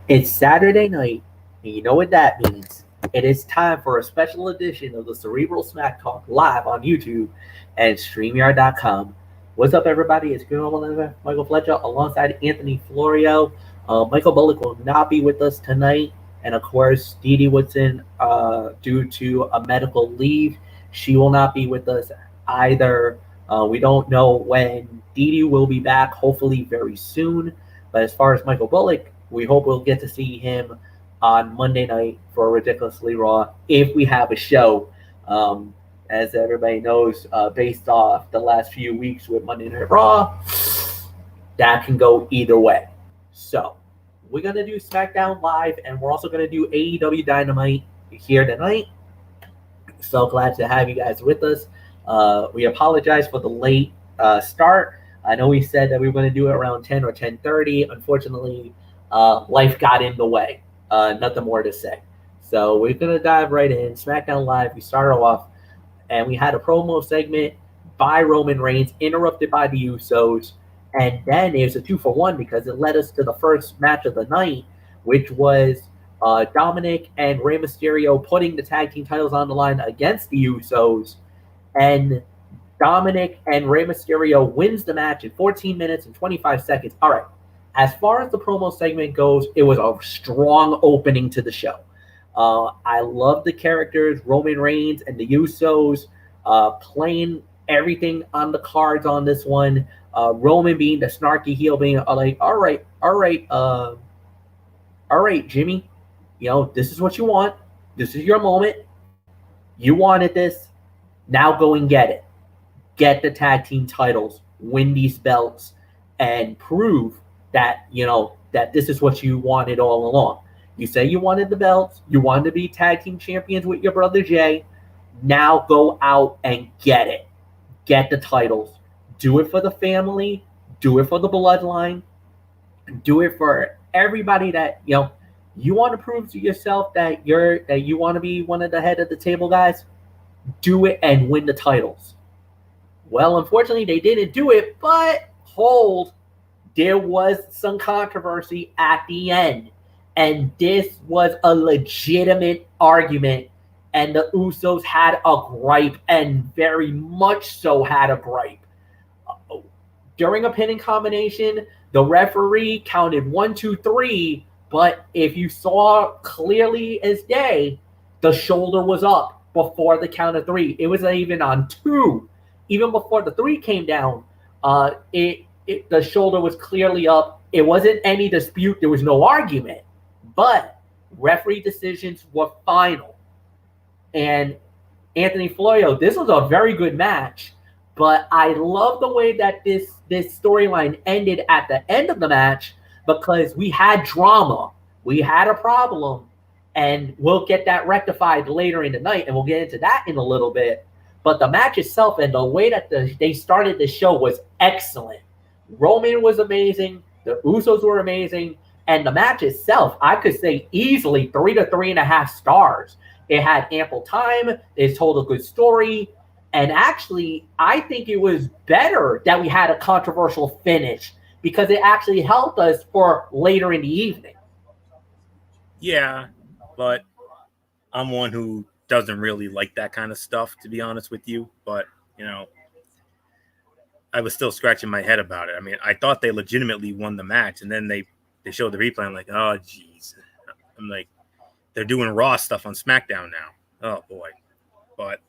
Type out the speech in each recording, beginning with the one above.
It's Saturday night, and you know what that means. It is time for a special edition of the Cerebral Smack Talk live on YouTube and StreamYard.com. What's up, everybody? It's Michael Fletcher alongside Anthony Florio. Michael Bullock will not be with us tonight, and of course, Dee Dee Woodson, due to a medical leave, she will not be with us either. We don't know when Dee Dee will be back, hopefully very soon. But as far as Michael Bullock, we hope we'll get to see him on Monday night for Ridiculously Raw if we have a show. As everybody knows, based off the last few weeks with Monday Night Raw, that can go either way. So we're going to do SmackDown Live, and we're also going to do AEW Dynamite here tonight. So glad to have you guys with us. We apologize for the late start. I know we said that we were going to do it around 10 or 10:30. Unfortunately, life got in the way. Nothing more to say. So we're going to dive right in. SmackDown Live, we started off, and we had a promo segment by Roman Reigns, interrupted by the Usos. And then it was a 2-for-1 because it led us to the first match of the night, which was Dominic and Rey Mysterio putting the tag team titles on the line against the Usos. And Dominic and Rey Mysterio wins the match in 14 minutes and 25 seconds. All right. As far as the promo segment goes, it was a strong opening to the show. I love the characters, Roman Reigns and the Usos, playing everything on the cards on this one. Roman being the snarky heel, being like, all right, Jimmy, this is what you want. This is your moment. You wanted this. Now go and get it. Get the tag team titles, win these belts, and prove that, that this is what you wanted all along. You say you wanted the belts, you wanted to be tag team champions with your brother Jay. Now go out and get it. Get the titles. Do it for the family. Do it for the bloodline. Do it for everybody that, you want to prove to yourself that you want to be one of the head of the table guys. Do it and win the titles. Well, unfortunately, they didn't do it, but there was some controversy at the end. And this was a legitimate argument. And the Usos had a gripe, and very much so had a gripe. During a pinning combination, the referee counted 1, 2, 3. But if you saw clearly as day, the shoulder was up before the count of 3. It was even on 2. Even before the 3 came down, the shoulder was clearly up. It wasn't any dispute. There was no argument. But referee decisions were final. And Anthony Florio, this was a very good match. But I love the way that this storyline ended at the end of the match, because we had drama. We had a problem. And we'll get that rectified later in the night. And we'll get into that in a little bit. But the match itself and the way that they started the show was excellent. Roman was amazing. The Usos were amazing. And the match itself, I could say easily 3 to 3.5 stars. It had ample time. It told a good story. And actually, I think it was better that we had a controversial finish, because it actually helped us for later in the evening. Yeah, but I'm one who doesn't really like that kind of stuff, to be honest with you. But, I was still scratching my head about it. I mean, I thought they legitimately won the match, and then they showed the replay. I'm like, oh, geez. I'm like, they're doing Raw stuff on SmackDown now. Oh, boy. But,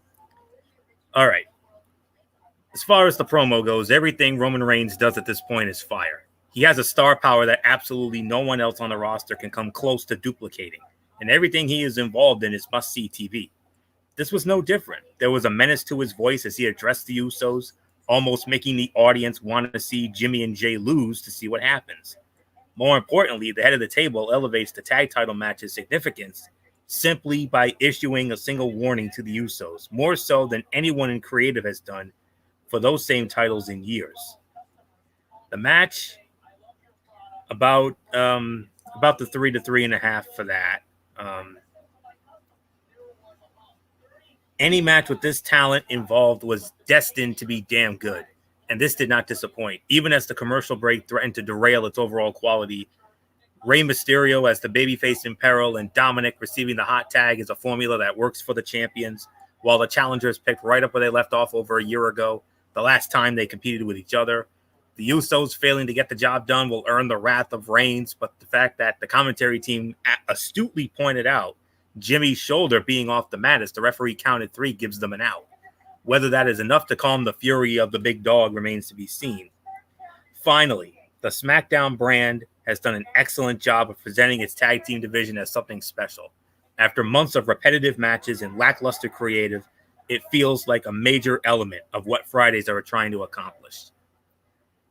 all right. As far as the promo goes, everything Roman Reigns does at this point is fire. He has a star power that absolutely no one else on the roster can come close to duplicating. And everything he is involved in is must-see TV. This was no different. There was a menace to his voice as he addressed the Usos, almost making the audience want to see Jimmy and Jay lose to see what happens. More importantly, the head of the table elevates the tag title match's significance simply by issuing a single warning to the Usos, more so than anyone in creative has done for those same titles in years. The match, about the 3 to 3.5 for that. Any match with this talent involved was destined to be damn good, and this did not disappoint. Even as the commercial break threatened to derail its overall quality, Rey Mysterio as the babyface in peril, and Dominic receiving the hot tag is a formula that works for the champions, while the challengers picked right up where they left off over a year ago, the last time they competed with each other. The Usos failing to get the job done will earn the wrath of Reigns, but the fact that the commentary team astutely pointed out Jimmy's shoulder being off the mat as the referee counted 3 gives them an out. Whether that is enough to calm the fury of the big dog remains to be seen. Finally, the SmackDown brand has done an excellent job of presenting its tag team division as something special. After months of repetitive matches and lackluster creative, it feels like a major element of what Fridays are trying to accomplish.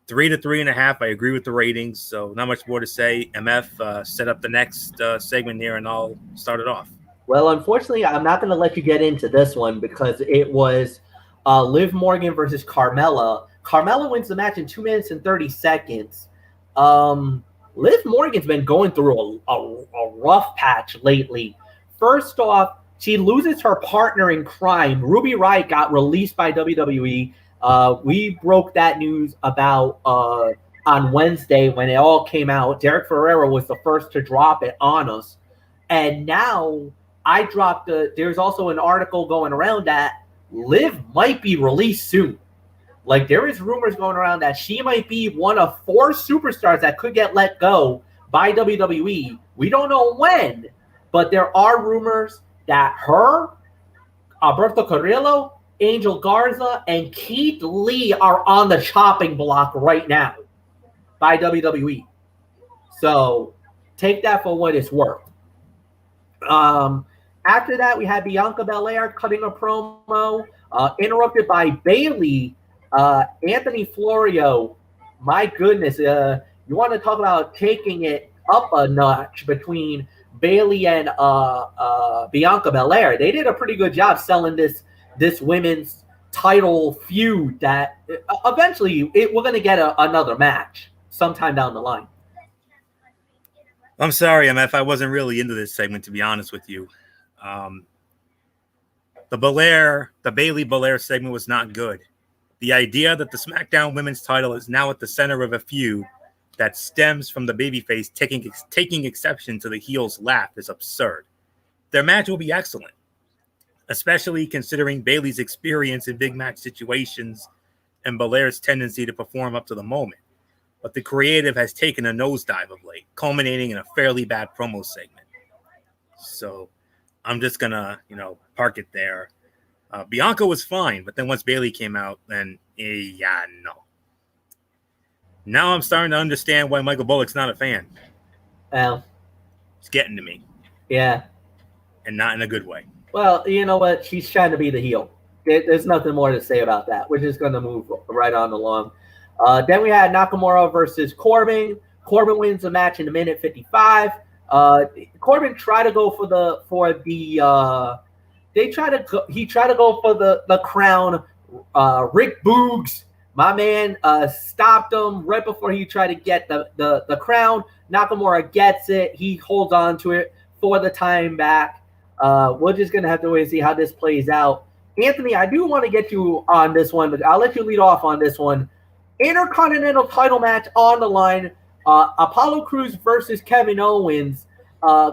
3 to 3.5, I agree with the ratings, so not much more to say. MF, set up the next segment here, and I'll start it off. Well, unfortunately, I'm not going to let you get into this one because it was Liv Morgan versus Carmella. Carmella wins the match in 2 minutes and 30 seconds. Liv Morgan's been going through a rough patch lately. First off, she loses her partner in crime. Ruby Riott got released by WWE. We broke that news about on Wednesday when it all came out. Derek Ferrera was the first to drop it on us. And now I dropped there's also an article going around that Liv might be released soon. Like, there is rumors going around that she might be one of 4 superstars that could get let go by WWE. We don't know when, but there are rumors that her, Alberto Carrillo, Angel Garza, and Keith Lee are on the chopping block right now by WWE. So take that for what it's worth. After that, we had Bianca Belair cutting a promo, interrupted by Bayley. Anthony Florio, my goodness, you want to talk about taking it up a notch between Bayley and Bianca Belair. They did a pretty good job selling this women's title feud that eventually we're going to get another match sometime down the line. I'm sorry, MF. I wasn't really into this segment, to be honest with you. The Bayley Belair segment was not good. The idea that the SmackDown Women's title is now at the center of a feud that stems from the babyface taking exception to the heel's laugh is absurd. Their match will be excellent, especially considering Bayley's experience in big match situations and Belair's tendency to perform up to the moment. But the creative has taken a nosedive of late, culminating in a fairly bad promo segment. So I'm just going to, park it there. Bianca was fine, but then once Bayley came out, then, no. Now I'm starting to understand why Michael Bullock's not a fan. Well, it's getting to me. Yeah. And not in a good way. Well, you know what? She's trying to be the heel. There's nothing more to say about that. We're just going to move right on along. Then we had Nakamura versus Corbin. Corbin wins the match in a minute 55. Corbin tried to go he tried to go for the crown. Rick Boogs, my man, stopped him right before he tried to get the crown. Nakamura gets it. He holds on to it for the time back. We're just going to have to wait and see how this plays out. Anthony, I do want to get you on this one, but I'll let you lead off on this one. Intercontinental title match on the line. Apollo Crews versus Kevin Owens.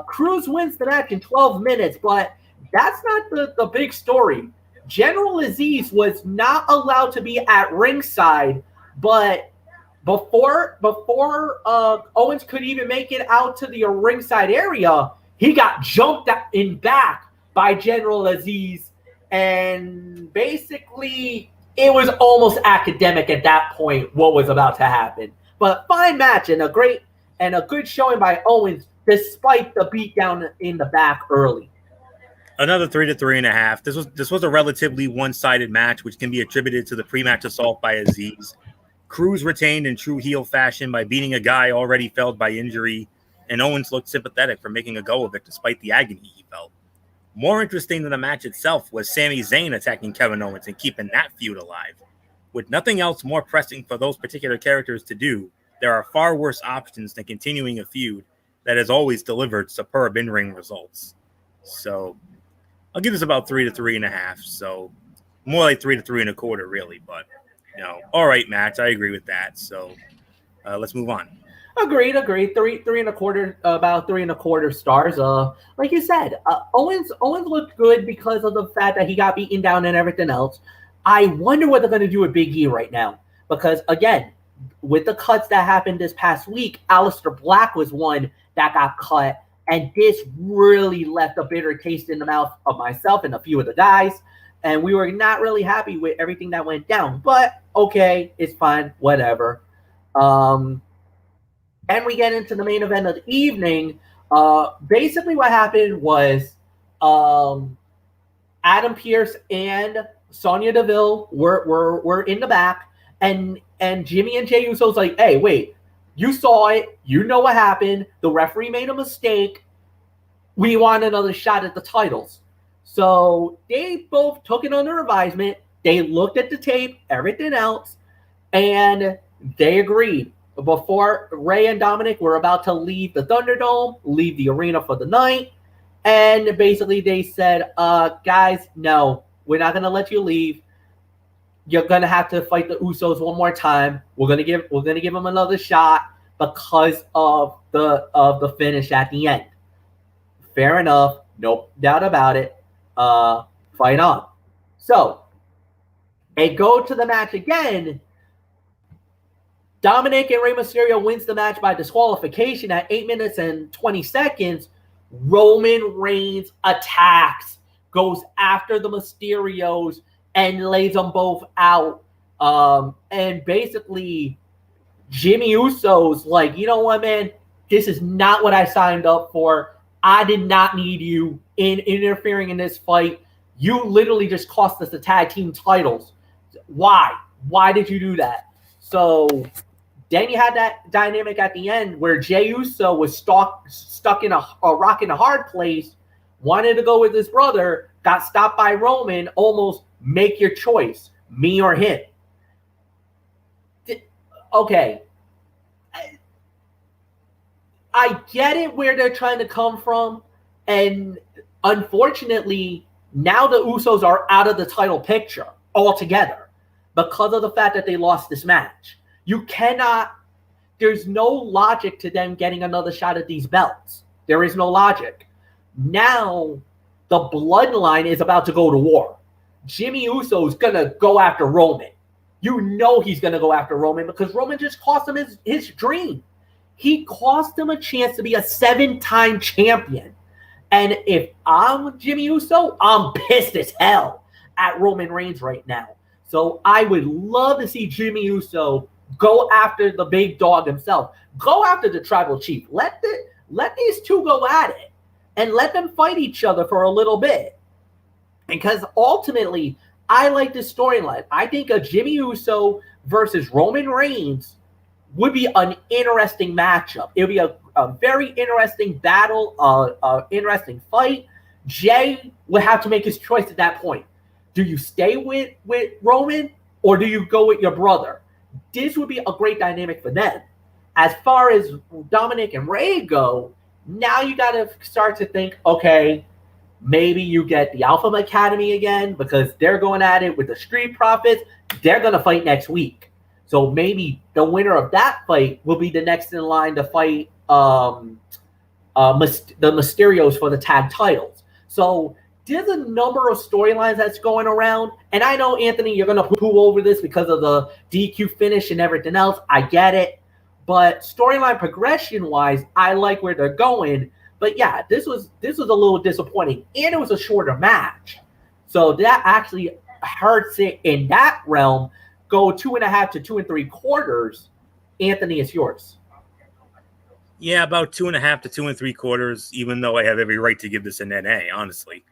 Crews wins the match in 12 minutes, but that's not the big story. General Aziz was not allowed to be at ringside, but before Owens could even make it out to the ringside area, he got jumped in back by General Aziz, and basically it was almost academic at that point what was about to happen. But fine match and a good showing by Owens despite the beatdown in the back early. Another 3 to 3.5. This was a relatively one-sided match, which can be attributed to the pre-match assault by Aziz. Crews retained in true heel fashion by beating a guy already felled by injury, and Owens looked sympathetic for making a go of it despite the agony he felt. More interesting than the match itself was Sami Zayn attacking Kevin Owens and keeping that feud alive. With nothing else more pressing for those particular characters to do, there are far worse options than continuing a feud that has always delivered superb in-ring results. So I'll give this about 3 to 3.5. So more like 3 to 3.25, really. But all right, match. I agree with that. So let's move on. Agreed. Three and a quarter, about 3.25 stars. Like you said, Owens looked good because of the fact that he got beaten down and everything else. I wonder what they're going to do with Big E right now because again, with the cuts that happened this past week, Aleister Black was one that got cut, and this really left a bitter taste in the mouth of myself and a few of the guys, and we were not really happy with everything that went down. But okay, it's fine, whatever. And we get into the main event of the evening. Basically, what happened was Adam Pearce and Sonya Deville were in the back, and Jimmy and Jey Uso's like, hey, wait, you saw it, you know what happened, the referee made a mistake, we want another shot at the titles. So they both took it under advisement, they looked at the tape, everything else, and they agreed. Before Rey and Dominic were about to leave the Thunderdome, leave the arena for the night, and basically they said, guys, no, we're not going to let you leave. You're going to have to fight the Usos one more time. We're going to give them another shot because of the finish at the end. Fair enough. No doubt about it. Fight on. So they go to the match again. Dominic and Rey Mysterio wins the match by disqualification at 8 minutes and 20 seconds. Roman Reigns attacks, goes after the Mysterios, and lays them both out. And basically, Jimmy Uso's like, you know what, man? This is not what I signed up for. I did not need you interfering in this fight. You literally just cost us the tag team titles. Why? Why did you do that? So then you had that dynamic at the end where Jey Uso was stuck in a rock in a hard place, wanted to go with his brother, got stopped by Roman, almost make your choice, me or him. Okay. I get it where they're trying to come from, and unfortunately, now the Usos are out of the title picture altogether because of the fact that they lost this match. You cannot, there's no logic to them getting another shot at these belts. There is no logic. Now, the bloodline is about to go to war. Jimmy Uso is going to go after Roman. You know he's going to go after Roman because Roman just cost him his dream. He cost him a chance to be a 7-time champion. And if I'm Jimmy Uso, I'm pissed as hell at Roman Reigns right now. So I would love to see Jimmy Uso go after the big dog himself. Go after the tribal chief. Let these two go at it. And let them fight each other for a little bit. Because ultimately, I like this storyline. I think a Jimmy Uso versus Roman Reigns would be an interesting matchup. It would be a very interesting battle, interesting fight. Jay would have to make his choice at that point. Do you stay with Roman or do you go with your brother? This would be a great dynamic for them. As far as Dominic and Rey go, now you got to start to think, okay, maybe you get the Alpha Academy again because they're going at it with the Street Profits. They're going to fight next week. So maybe the winner of that fight will be the next in line to fight the Mysterios for the tag titles. So there's a number of storylines that's going around. And I know, Anthony, you're going to poo over this because of the DQ finish and everything else. I get it. But storyline progression-wise, I like where they're going. But yeah, this was a little disappointing. And it was a shorter match. So that actually hurts it in that realm. Go 2.5 to 2 3/4. Anthony, it's yours. Yeah, about 2.5 to 2 3/4, even though I have every right to give this an NA, honestly.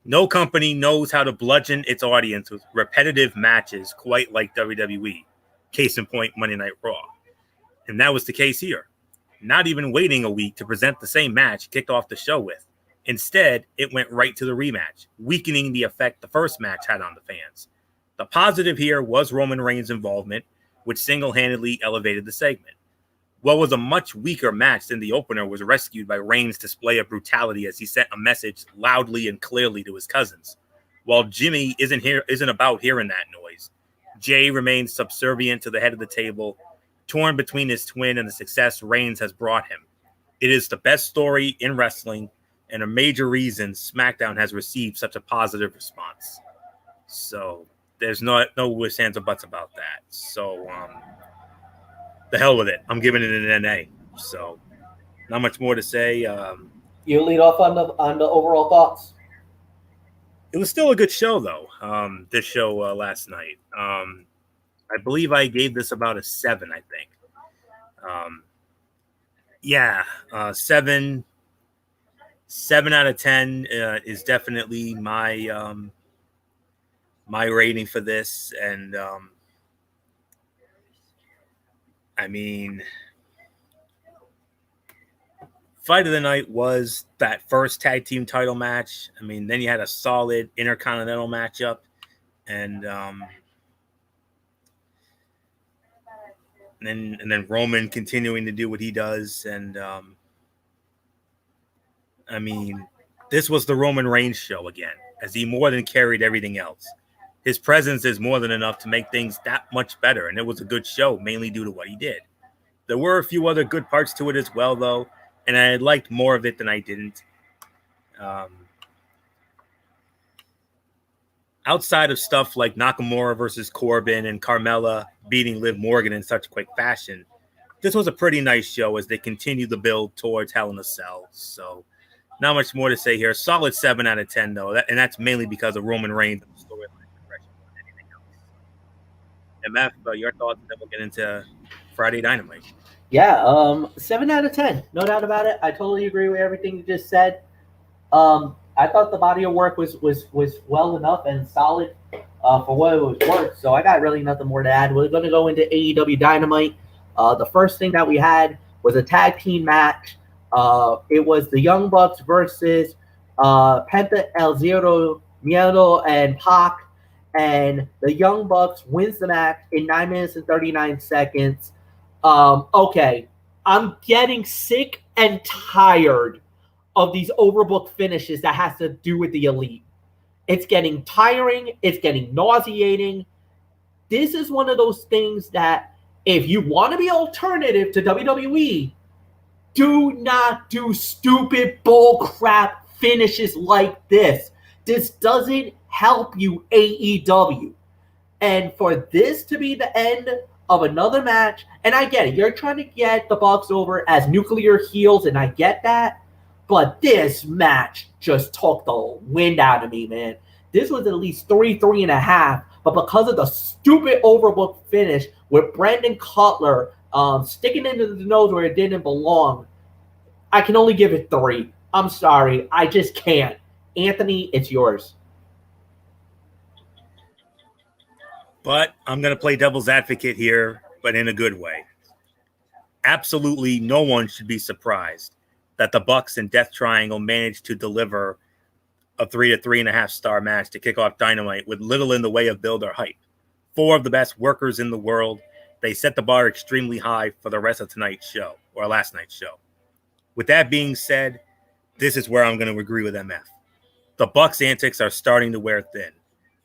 No company knows how to bludgeon its audience with repetitive matches quite like WWE. Case in point, Monday Night Raw. And that was the case here. Not even waiting a week to present the same match kicked off the show with. Instead, it went right to the rematch, weakening the effect the first match had on the fans. The positive here was Roman Reigns' involvement, which single-handedly elevated the segment. What was a much weaker match than the opener was rescued by Reigns' display of brutality as he sent a message loudly and clearly to his cousins. While Jimmy isn't about hearing that noise, Jay remains subservient to the head of the table, torn between his twin and the success Reigns has brought him. It is the best story in wrestling and a major reason SmackDown has received such a positive response. So there's no ifs, ands, or buts about that. So the hell with it. I'm giving it an NA. So not much more to say. You lead off on the overall thoughts. It was still a good show, though, this show last night. I believe I gave this about a 7, I think. 7 out of 10 is definitely my my rating for this. And I mean, fight of the night was that first tag team title match. I mean, then you had a solid intercontinental matchup, and then Roman continuing to do what he does. And I mean, this was the Roman Reigns show again, as he more than carried everything else. His presence is more than enough to make things that much better, and it was a good show, mainly due to what he did. There were a few other good parts to it as well, though, and I liked more of it than I didn't. Outside of stuff like Nakamura versus Corbin and Carmella beating Liv Morgan in such quick fashion, this was a pretty nice show as they continued the build towards Hell in a Cell. So not much more to say here. Solid 7 out of 10, though, and that's mainly because of Roman Reigns and the storyline progression more than anything else. MF, your thoughts, and then we'll get into Friday Dynamite. Yeah, 7 out of 10. No doubt about it. I totally agree with everything you just said. I thought the body of work was well enough and solid for what it was worth. So I got really nothing more to add. We're going to go into AEW Dynamite. The first thing that we had was a tag team match. It was the Young Bucks versus Penta El Zero Miedo and Pac. And the Young Bucks wins the match in 9 minutes and 39 seconds. Okay, I'm getting sick and tired of these overbooked finishes that has to do with the Elite. It's getting tiring. It's getting nauseating. This is one of those things that if you want to be alternative to WWE, do not do stupid bull crap finishes like this. This doesn't help you, AEW. And for this to be the end of another match, and I get it, you're trying to get the Bucks over as nuclear heels, and I get that, but this match just took the wind out of me, man. This was at least 3.5, but because of the stupid overbooked finish with Brandon Cutler sticking into the nose where it didn't belong, I can only give it 3. I'm sorry. I just can't. Anthony, it's yours. But I'm going to play devil's advocate here, but in a good way. Absolutely no one should be surprised that the Bucks and Death Triangle managed to deliver a 3 to 3.5 star match to kick off Dynamite with little in the way of build or hype. 4 of the best workers in the world. They set the bar extremely high for the rest of tonight's show, or last night's show. With that being said, this is where I'm going to agree with MF. The Bucks' antics are starting to wear thin,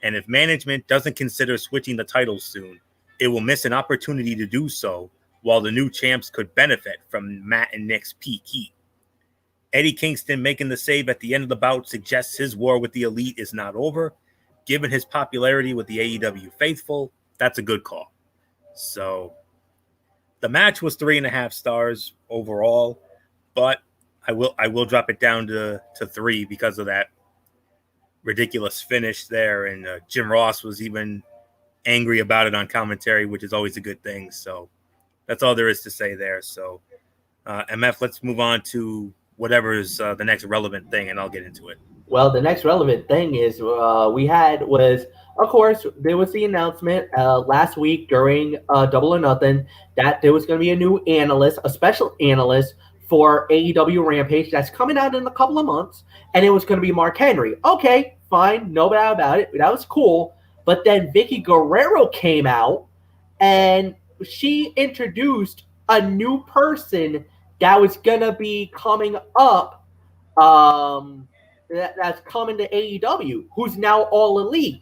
and if management doesn't consider switching the titles soon, it will miss an opportunity to do so, while the new champs could benefit from Matt and Nick's peak heat. Eddie Kingston making the save at the end of the bout suggests his war with the Elite is not over. Given his popularity with the AEW faithful, that's a good call. So the match was 3.5 stars overall, but I will drop it down to 3 because of that ridiculous finish there. And Jim Ross was even angry about it on commentary, which is always a good thing. So that's all there is to say there. So MF, let's move on to whatever is the next relevant thing, and I'll get into it. Well, the next relevant thing is of course, there was the announcement last week during Double or Nothing that there was going to be a new analyst, a special analyst for AEW Rampage that's coming out in a couple of months, and it was going to be Mark Henry. Okay, fine, no doubt about it. That was cool. But then Vicky Guerrero came out, and she introduced a new person that was going to be coming up that's coming to AEW, who's now All Elite.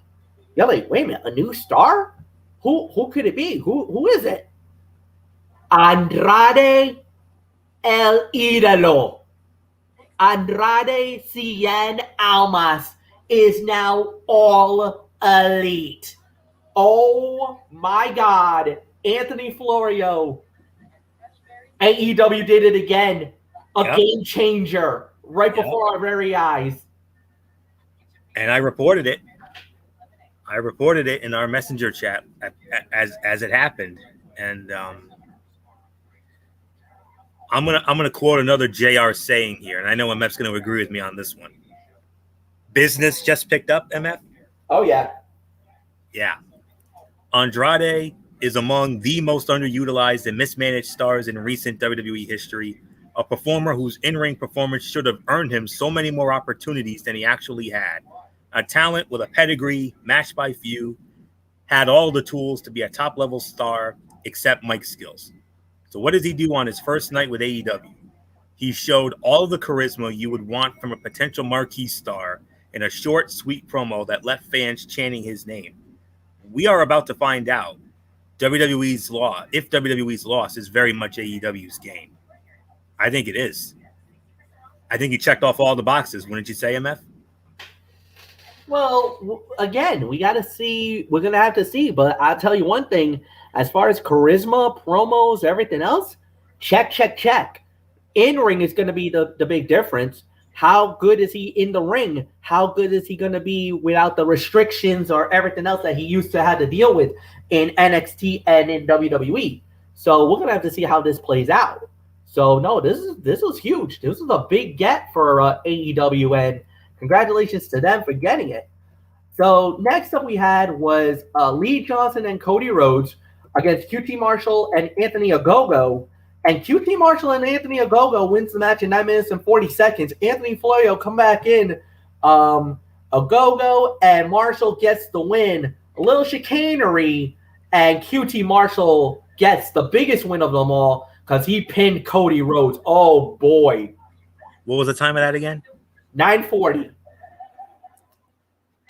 You're like, wait a minute, a new star? Who could it be? Who is it? Andrade El Idolo. Andrade Cien Almas is now all elite. Oh my God. Anthony Florio. AEW did it again. A game changer right before our very eyes. And I reported it. I reported it in our messenger chat as it happened. And I'm gonna quote another JR saying here, and I know MF's gonna agree with me on this one. Business just picked up, MF? Oh yeah. Yeah. Andrade is among the most underutilized and mismanaged stars in recent WWE history, a performer whose in-ring performance should have earned him so many more opportunities than he actually had. A talent with a pedigree matched by few, had all the tools to be a top-level star except mic skills. So what does he do on his first night with AEW? He showed all the charisma you would want from a potential marquee star in a short, sweet promo that left fans chanting his name. We are about to find out if WWE's loss is very much AEW's game. I think it is. I think he checked off all the boxes, wouldn't you say, MF? Well, again, we got to see. We're going to have to see. But I'll tell you one thing. As far as charisma, promos, everything else, check. In-ring is going to be the big difference. How good is he in the ring? How good is he going to be without the restrictions or everything else that he used to have to deal with in NXT and in WWE? So we're going to have to see how this plays out. So, no, this was huge. This was a big get for AEW, and congratulations to them for getting it. So next up we had was Lee Johnson and Cody Rhodes against QT Marshall and Anthony Ogogo. And QT Marshall and Anthony Ogogo wins the match in 9 minutes and 40 seconds. Anthony Florio come back in. Ogogo and Marshall gets the win. A little chicanery, and QT Marshall gets the biggest win of them all because he pinned Cody Rhodes. Oh, boy. What was the time of that again? 9:40.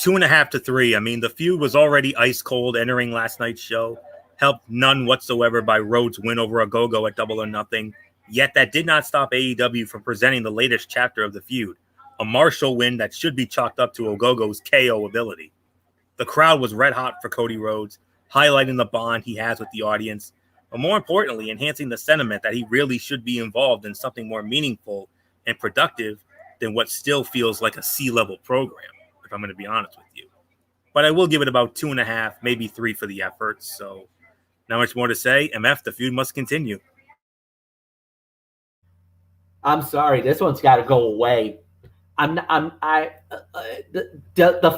2.5 to 3. I mean, the feud was already ice cold entering last night's show. Helped none whatsoever by Rhodes' win over Ogogo at Double or Nothing. Yet that did not stop AEW from presenting the latest chapter of the feud. A Marshall win that should be chalked up to Ogogo's KO ability. The crowd was red hot for Cody Rhodes, highlighting the bond he has with the audience, but more importantly, enhancing the sentiment that he really should be involved in something more meaningful and productive than what still feels like a C-level program, if I'm going to be honest with you. But I will give it about 2.5, maybe 3 for the efforts. So not much more to say. MF, the feud must continue. I'm sorry, this one's got to go away. The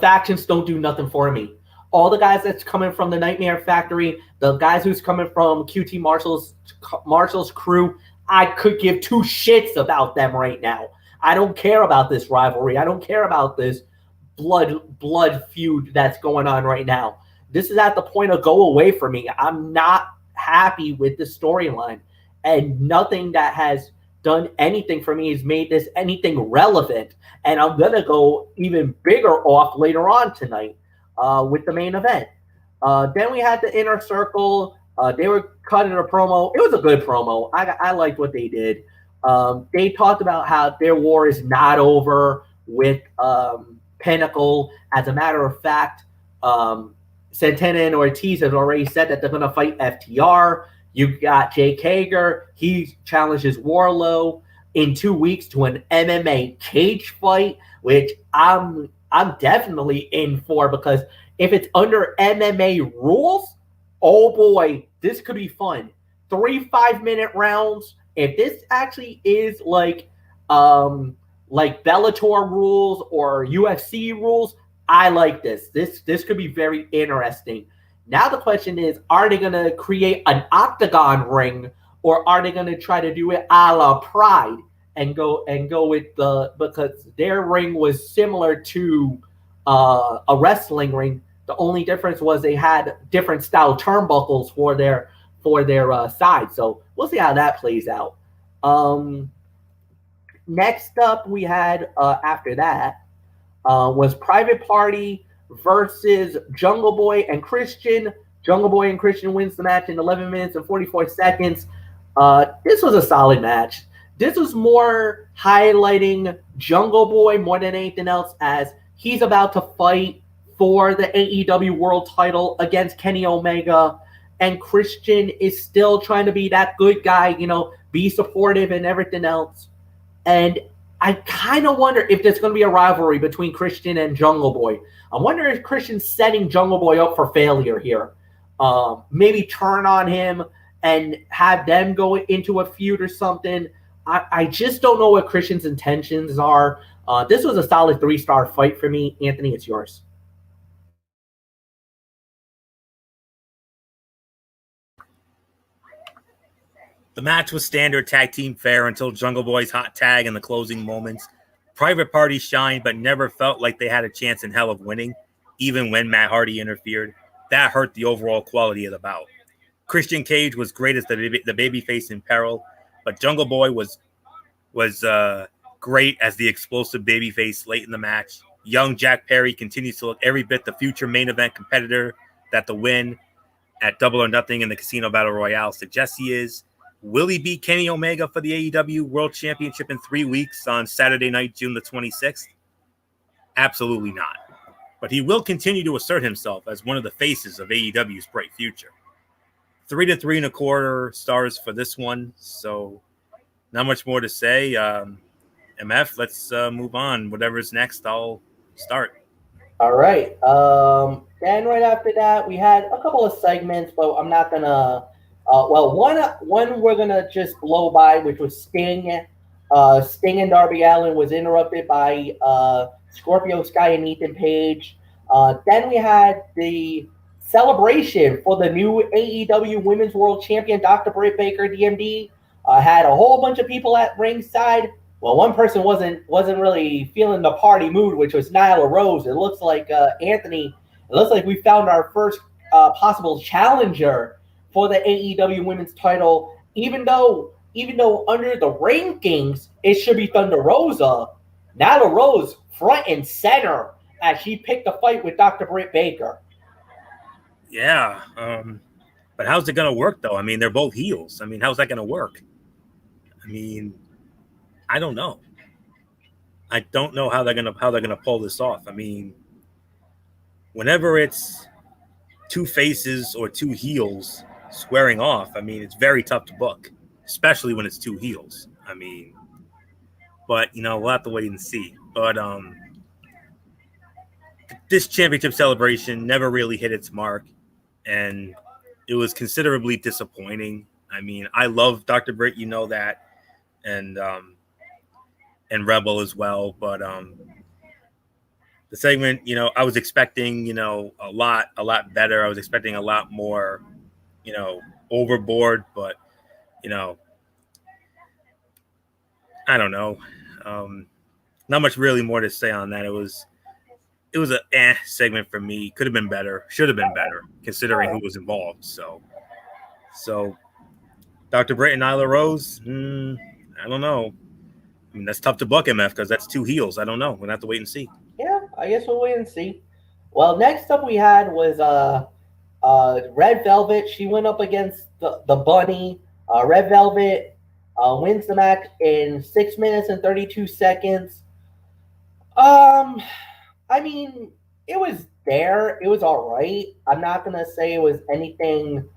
factions don't do nothing for me. All the guys that's coming from the Nightmare Factory, the guys who's coming from QT Marshall's crew, I could give 2 shits about them right now. I don't care about this rivalry. I don't care about this blood feud that's going on right now. This is at the point of go away for me. I'm not happy with the storyline, and nothing that has done anything for me has made this anything relevant. And I'm going to go even bigger off later on tonight with the main event. Then we had the Inner Circle. They were cutting a promo. It was a good promo. I liked what they did. They talked about how their war is not over with Pinnacle. As a matter of fact, Santana and Ortiz have already said that they're going to fight FTR. You got Jake Hager. He challenges Wardlow in 2 weeks to an MMA cage fight, which I'm definitely in for, because if it's under MMA rules, oh boy, this could be fun. 3 5-minute rounds. If this actually is like Bellator rules or UFC rules, I like this. This could be very interesting. Now the question is, are they going to create an octagon ring, or are they going to try to do it a la Pride and go with because their ring was similar to a wrestling ring. The only difference was they had different style turnbuckles for their side. So we'll see how that plays out. Next up, we had after that was Private Party versus Jungle Boy and Christian. Jungle Boy and Christian wins the match in 11 minutes and 44 seconds. This was a solid match. This was more highlighting Jungle Boy more than anything else, as he's about to fight for the AEW World Title against Kenny Omega, and Christian is still trying to be that good guy, be supportive and everything else. And I kind of wonder if there's going to be a rivalry between Christian and Jungle Boy. I wonder if Christian's setting Jungle Boy up for failure here. Maybe turn on him and have them go into a feud or something. I just don't know what Christian's intentions are. This was a solid 3-star fight for me. Anthony, it's yours. The match was standard tag team fare until Jungle Boy's hot tag in the closing moments. Private Party shined, but never felt like they had a chance in hell of winning, even when Matt Hardy interfered. That hurt the overall quality of the bout. Christian Cage was great as the babyface in peril, but Jungle Boy was great as the explosive babyface late in the match. Young Jack Perry continues to look every bit the future main event competitor that the win at Double or Nothing in the Casino Battle Royale suggests he is. Will he beat Kenny Omega for the AEW World Championship in 3 weeks on Saturday night, June the 26th? Absolutely not. But he will continue to assert himself as one of the faces of AEW's bright future. 3 to 3.25 stars for this one. So not much more to say. MF, let's move on. Whatever's next, I'll start. All right. Then right after that, we had a couple of segments, but I'm not going to one we're gonna just blow by, which was Sting. Sting and Darby Allin was interrupted by Scorpio Sky and Ethan Page. Then we had the celebration for the new AEW Women's World Champion, Dr. Britt Baker, DMD. Had a whole bunch of people at ringside. Well, one person wasn't really feeling the party mood, which was Nyla Rose. It looks like Anthony. It looks like we found our first possible challenger for the AEW Women's Title, even though under the rankings it should be Thunder Rosa. Nyla Rose front and center as she picked a fight with Dr. Britt Baker. Yeah, but how's it gonna work though? I mean, they're both heels. I mean, how's that gonna work? I mean, I don't know. I don't know how they're gonna pull this off. I mean, whenever it's two faces or two heels squaring off, I mean, it's very tough to book, especially when it's two heels. I mean, but we'll have to wait and see. But this championship celebration never really hit its mark, and it was considerably disappointing. I mean, I love Dr. Britt, that, and Rebel as well, but the segment, I was expecting, a lot better. I was expecting a lot more, overboard, but, I don't know. Not much really more to say on that. It was a segment for me. Could have been better. Should have been better considering who was involved. So Dr. Britt and Nyla Rose, I don't know. I mean, that's tough to book, MF, because that's two heels. I don't know. We'll have to wait and see. Yeah, I guess we'll wait and see. Well, next up we had was Red Velvet. She went up against the Bunny. Red Velvet wins the match in 6 minutes and 32 seconds. I mean, it was there. It was all right. I'm not going to say it was anything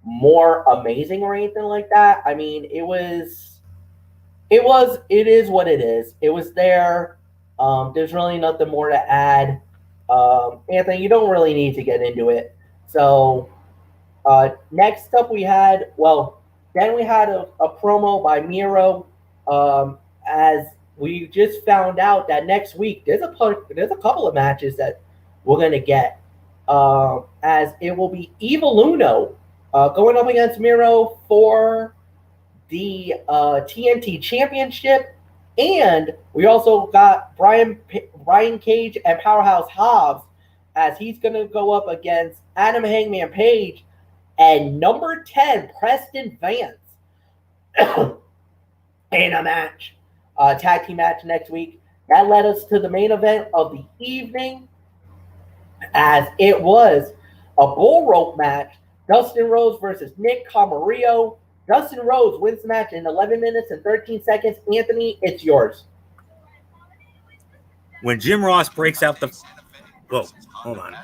more amazing or anything like that. I mean, it is what it is. It was there. There's really nothing more to add. Anthony, you don't really need to get into it. So next up we had a promo by Miro, as we just found out that next week there's a couple of matches that we're going to get, as it will be Evil Uno going up against Miro for the TNT Championship. And we also got Brian Cage and Powerhouse Hobbs, as he's going to go up against Adam Hangman Page and number 10 Preston Vance in a match, tag team match next week. That led us to the main event of the evening, as it was a bull rope match. Dustin Rhodes versus Nick Camarillo. Dustin Rhodes wins the match in 11 minutes and 13 seconds. Anthony, it's yours. When Jim Ross breaks out the... Whoa, hold on.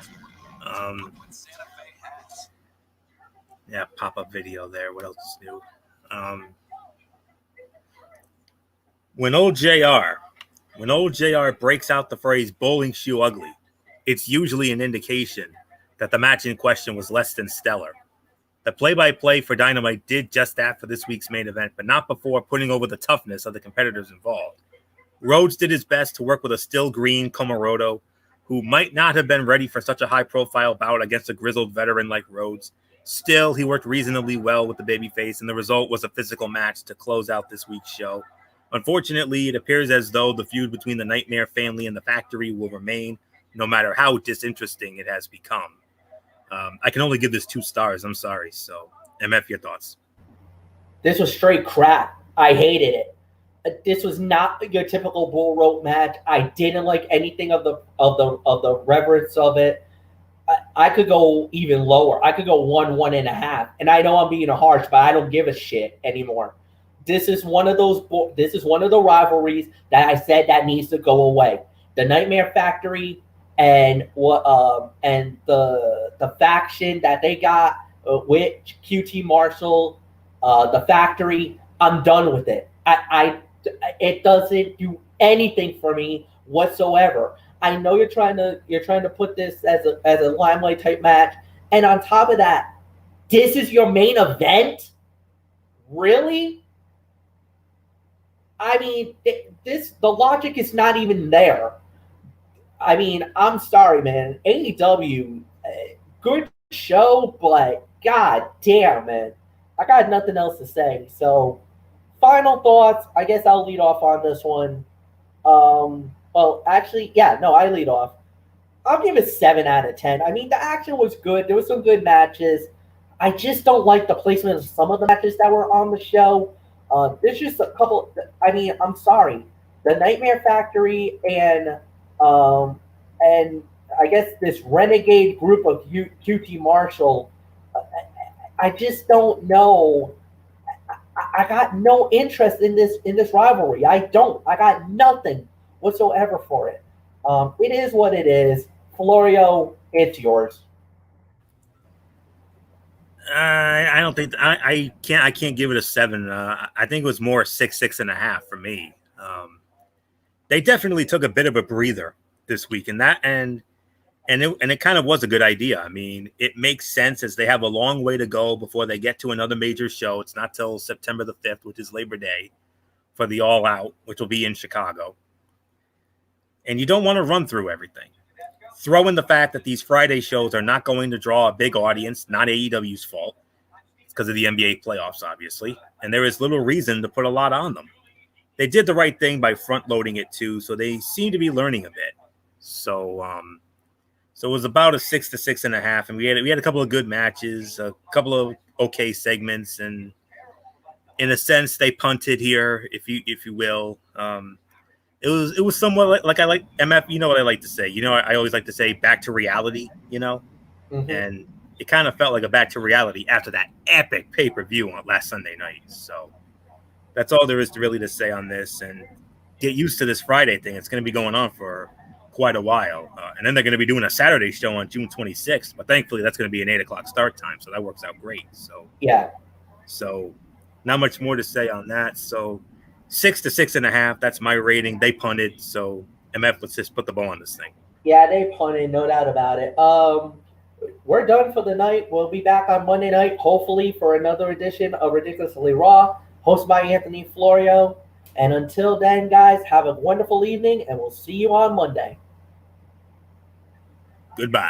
Yeah, pop-up video there. What else is new? When old JR breaks out the phrase bowling shoe ugly, it's usually an indication that the match in question was less than stellar. The play-by-play for Dynamite did just that for this week's main event, but not before putting over the toughness of the competitors involved. Rhodes did his best to work with a still green Komoroto, who might not have been ready for such a high-profile bout against a grizzled veteran like Rhodes. Still, he worked reasonably well with the babyface, and the result was a physical match to close out this week's show. Unfortunately, it appears as though the feud between the Nightmare family and the Factory will remain, no matter how disinteresting it has become. I can only give this 2 stars. I'm sorry. So, MF, your thoughts? This was straight crap. I hated it. This was not your typical bull rope match. I didn't like anything of the reverence of it. I could go even lower. I could go 1.5. And I know I'm being harsh, but I don't give a shit anymore. This is one of the rivalries that I said that needs to go away. The Nightmare Factory and the faction that they got with QT Marshall, the Factory. I'm done with it. It doesn't do anything for me whatsoever. I know you're trying to put this as a Limelight type match, and on top of that, this is your main event? Really? I mean, the logic is not even there. I mean, I'm sorry, man. AEW, good show, but god damn, man. I got nothing else to say. So, final thoughts. I guess I'll lead off on this one. Well, actually, yeah, no, I lead off. I'll give it 7 out of 10. I mean, the action was good. There were some good matches. I just don't like the placement of some of the matches that were on the show. There's just a couple. I mean, I'm sorry. The Nightmare Factory and I guess this renegade group of QT Marshall. I just don't know. I got no interest in this rivalry. I got nothing whatsoever for it. It is what it is. Florio, it's yours. I don't think I can't give it a 7. I think it was more 6.5 for me. They definitely took a bit of a breather this week, and it kind of was a good idea. I mean, it makes sense as they have a long way to go before they get to another major show. It's not till September the 5th, which is Labor Day, for the All Out, which will be in Chicago. And you don't want to run through everything. Throw in the fact that these Friday shows are not going to draw a big audience, not AEW's fault. It's because of the NBA playoffs, obviously. And there is little reason to put a lot on them. They did the right thing by front-loading it, too, so they seem to be learning a bit. So it was about a 6 to 6.5, and we had a couple of good matches, a couple of okay segments, and in a sense, they punted here, if you will. It was somewhat like I like MF. You know what I like to say. You know, I always like to say back to reality. You know, and it kind of felt like a back to reality after that epic pay-per-view on last Sunday night. So that's all there is to say on this, and get used to this Friday thing. It's going to be going on for quite a while, and then they're going to be doing a Saturday show on June 26th. But thankfully, that's going to be an 8:00 start time, so that works out great. So yeah, so not much more to say on that. So 6 to 6.5. That's my rating. They punted, so MF, let's just put the ball on this thing. Yeah, they punted, no doubt about it. We're done for the night. We'll be back on Monday night, hopefully, for another edition of Ridiculously Raw, hosted by Anthony Florio. And until then, guys, have a wonderful evening, and we'll see you on Monday. Goodbye.